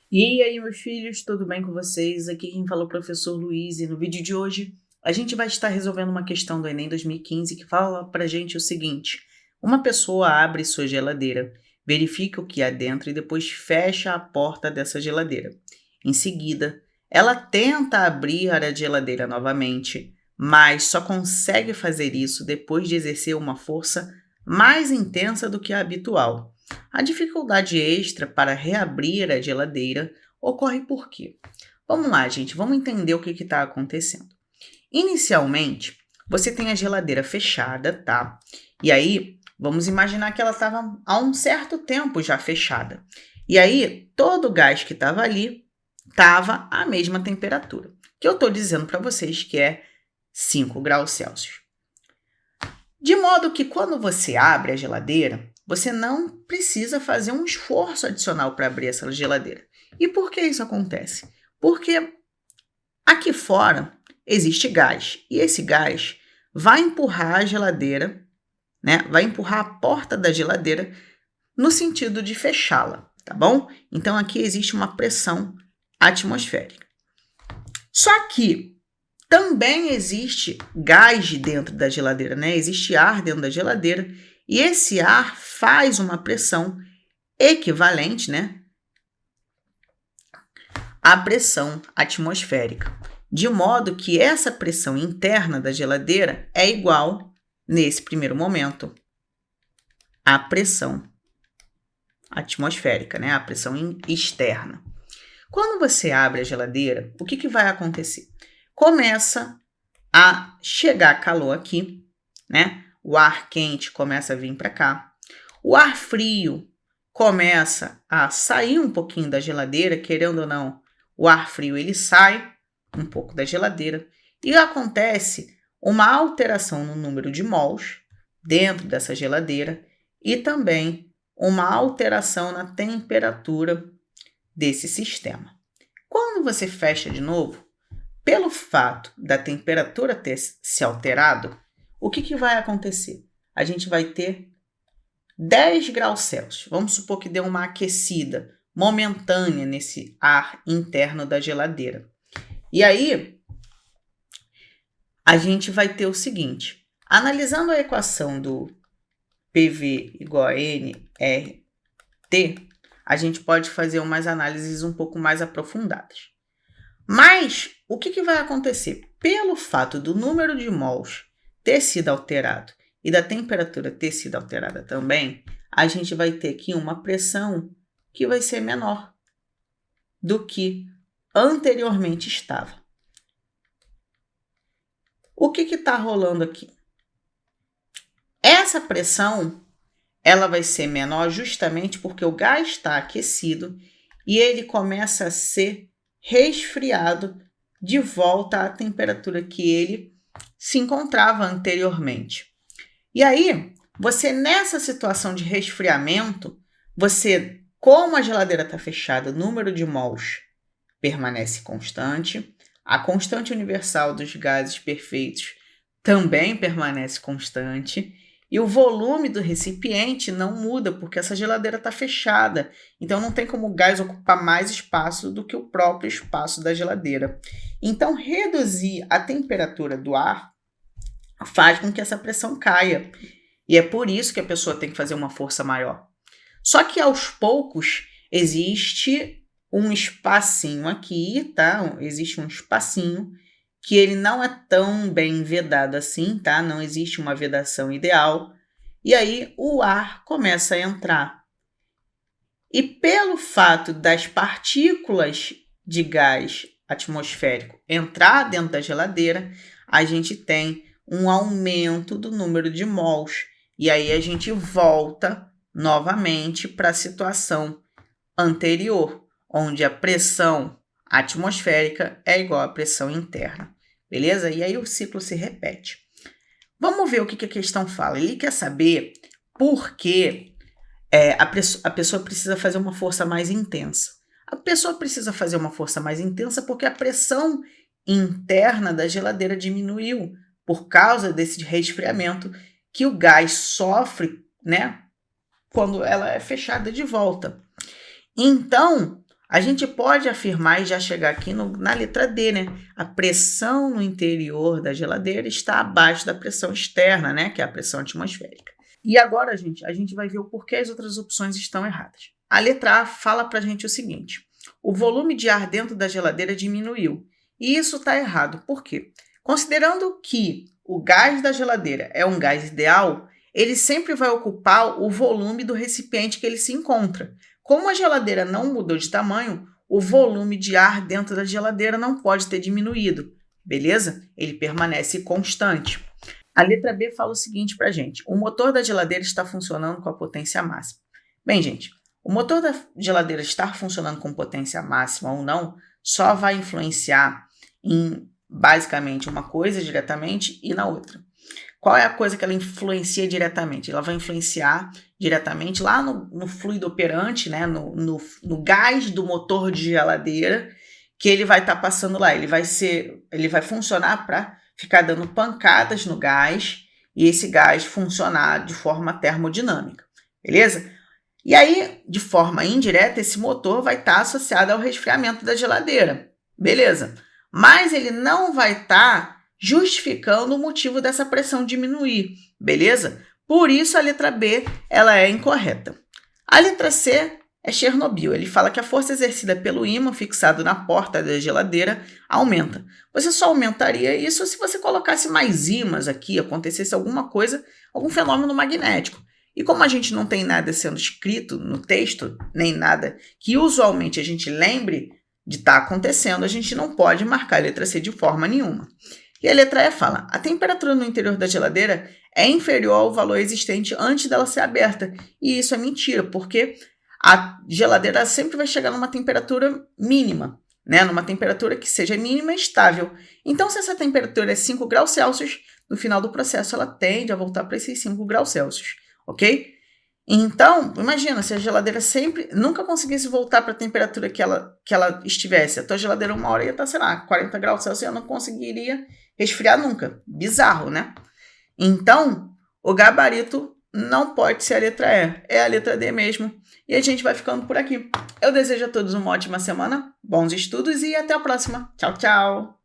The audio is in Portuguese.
E aí, meus filhos, tudo bem com vocês? Aqui quem fala é o professor Luiz e no vídeo de hoje a gente vai estar resolvendo uma questão do Enem 2015 que fala pra gente o seguinte: uma pessoa abre sua geladeira, verifica o que há dentro e depois fecha a porta dessa geladeira. Em seguida, ela tenta abrir a geladeira novamente, mas só consegue fazer isso depois de exercer uma força mais intensa do que a habitual. A dificuldade extra para reabrir a geladeira ocorre por quê? Vamos lá, gente, vamos entender o que está acontecendo. Inicialmente, você tem a geladeira fechada, tá? E aí, vamos imaginar que ela estava há um certo tempo já fechada. E aí, todo o gás que estava ali estava à mesma temperatura. Que eu estou dizendo para vocês que é 5 graus Celsius. De modo que quando você abre a geladeira, você não precisa fazer um esforço adicional para abrir essa geladeira. E por que isso acontece? Porque aqui fora existe gás e esse gás vai empurrar a geladeira, né? Vai empurrar a porta da geladeira no sentido de fechá-la, tá bom? Então aqui existe uma pressão atmosférica. Só que também existe gás dentro da geladeira, né? Existe ar dentro da geladeira e esse ar faz uma pressão equivalente, né, à pressão atmosférica, de modo que essa pressão interna da geladeira é igual, nesse primeiro momento, à pressão atmosférica, né, à pressão externa. Quando você abre a geladeira, o que vai acontecer? Começa a chegar calor aqui, né? O ar quente começa a vir para cá. O ar frio começa a sair um pouquinho da geladeira, querendo ou não, o ar frio ele sai um pouco da geladeira e acontece uma alteração no número de mols dentro dessa geladeira e também uma alteração na temperatura desse sistema. Quando você fecha de novo, pelo fato da temperatura ter se alterado, o que vai acontecer? A gente vai ter 10 graus Celsius. Vamos supor que deu uma aquecida momentânea nesse ar interno da geladeira. E aí, a gente vai ter o seguinte: analisando a equação do PV igual a nRT, a gente pode fazer umas análises um pouco mais aprofundadas. Mas o que vai acontecer? Pelo fato do número de mols ter sido alterado e da temperatura ter sido alterada também, a gente vai ter aqui uma pressão que vai ser menor do que anteriormente estava. O que está rolando aqui? Essa pressão ela vai ser menor justamente porque o gás está aquecido e ele começa a ser resfriado de volta à temperatura que ele se encontrava anteriormente. E aí, você nessa situação de resfriamento, você, como a geladeira está fechada, o número de mols permanece constante, a constante universal dos gases perfeitos também permanece constante, e o volume do recipiente não muda, porque essa geladeira está fechada. Então, não tem como o gás ocupar mais espaço do que o próprio espaço da geladeira. Então, reduzir a temperatura do ar faz com que essa pressão caia. E é por isso que a pessoa tem que fazer uma força maior. Só que, aos poucos, existe um espacinho aqui, tá? Existe um espacinho que ele não é tão bem vedado assim, tá? Não existe uma vedação ideal. E aí o ar começa a entrar. E pelo fato das partículas de gás atmosférico entrar dentro da geladeira, a gente tem um aumento do número de mols. E aí a gente volta novamente para a situação anterior, onde a pressão atmosférica é igual à pressão interna. Beleza? E aí o ciclo se repete. Vamos ver o que a questão fala. Ele quer saber por que a pessoa precisa fazer uma força mais intensa. A pessoa precisa fazer uma força mais intensa porque a pressão interna da geladeira diminuiu por causa desse resfriamento que o gás sofre, né, quando ela é fechada de volta. Então, A gente pode afirmar e já chegar aqui na letra D, né? A pressão no interior da geladeira está abaixo da pressão externa, né? Que é a pressão atmosférica. E agora, gente, a gente vai ver o porquê as outras opções estão erradas. A letra A fala para a gente o seguinte: o volume de ar dentro da geladeira diminuiu. E isso está errado. Por quê? Considerando que o gás da geladeira é um gás ideal, ele sempre vai ocupar o volume do recipiente que ele se encontra. Como a geladeira não mudou de tamanho, o volume de ar dentro da geladeira não pode ter diminuído, beleza? Ele permanece constante. A letra B fala o seguinte para a gente: o motor da geladeira está funcionando com a potência máxima. Bem, gente, o motor da geladeira estar funcionando com potência máxima ou não só vai influenciar em basicamente uma coisa diretamente e na outra. Qual é a coisa que ela influencia diretamente? Ela vai influenciar diretamente lá no fluido operante, né? no gás do motor de geladeira, que ele vai estar passando lá. Ele vai funcionar para ficar dando pancadas no gás e esse gás funcionar de forma termodinâmica, beleza? E aí, de forma indireta, esse motor vai estar associado ao resfriamento da geladeira, beleza? Mas ele não vai estar justificando o motivo dessa pressão diminuir, beleza? Por isso a letra B ela é incorreta. A letra C é Chernobyl. Ele fala que a força exercida pelo ímã fixado na porta da geladeira aumenta. Você só aumentaria isso se você colocasse mais ímãs aqui, acontecesse alguma coisa, algum fenômeno magnético. E como a gente não tem nada sendo escrito no texto, nem nada que usualmente a gente lembre de estar acontecendo, a gente não pode marcar a letra C de forma nenhuma. E a letra E fala: a temperatura no interior da geladeira é inferior ao valor existente antes dela ser aberta. E isso é mentira, porque a geladeira sempre vai chegar numa temperatura mínima, né? Numa temperatura que seja mínima e estável. Então, se essa temperatura é 5 graus Celsius, no final do processo ela tende a voltar para esses 5 graus Celsius, ok? Então, imagina, se a geladeira nunca conseguisse voltar para a temperatura que ela estivesse. A tua geladeira uma hora ia estar, sei lá, 40 graus Celsius e ela não conseguiria resfriar nunca. Bizarro, né? Então, o gabarito não pode ser a letra E, é a letra D mesmo. E a gente vai ficando por aqui. Eu desejo a todos uma ótima semana, bons estudos e até a próxima. Tchau, tchau!